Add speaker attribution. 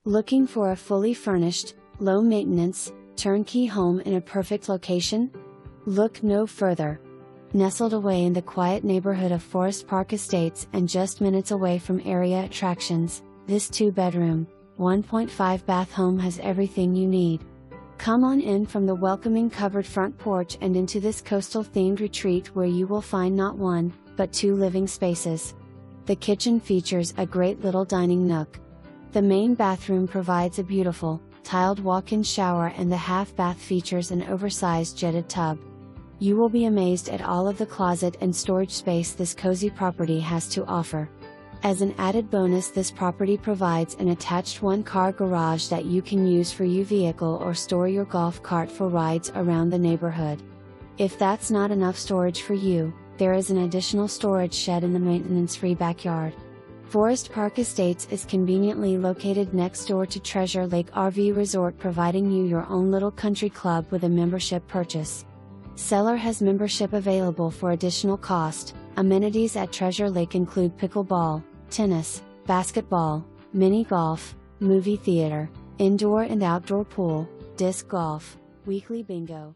Speaker 1: Looking for a fully furnished, low-maintenance, turnkey home in a perfect location? Look no further. Nestled away in the quiet neighborhood of Forest Park Estates and just minutes away from area attractions, this 2-bedroom, 1.5-bath home has everything you need. Come on in from the welcoming covered front porch and into this coastal-themed retreat where you will find not one, but 2 living spaces. The kitchen features a great little dining nook. The main bathroom provides a beautiful, tiled walk-in shower, and the half-bath features an oversized jetted tub. You will be amazed at all of the closet and storage space this cozy property has to offer. As an added bonus, this property provides an attached 1-car garage that you can use for your vehicle or store your golf cart for rides around the neighborhood. If that's not enough storage for you, there is an additional storage shed in the maintenance-free backyard. Forest Park Estates is conveniently located next door to Treasure Lake RV Resort, providing you your own little country club with a membership purchase. Seller has membership available for additional cost. Amenities at Treasure Lake include pickleball, tennis, basketball, mini golf, movie theater, indoor and outdoor pool, disc golf, weekly bingo,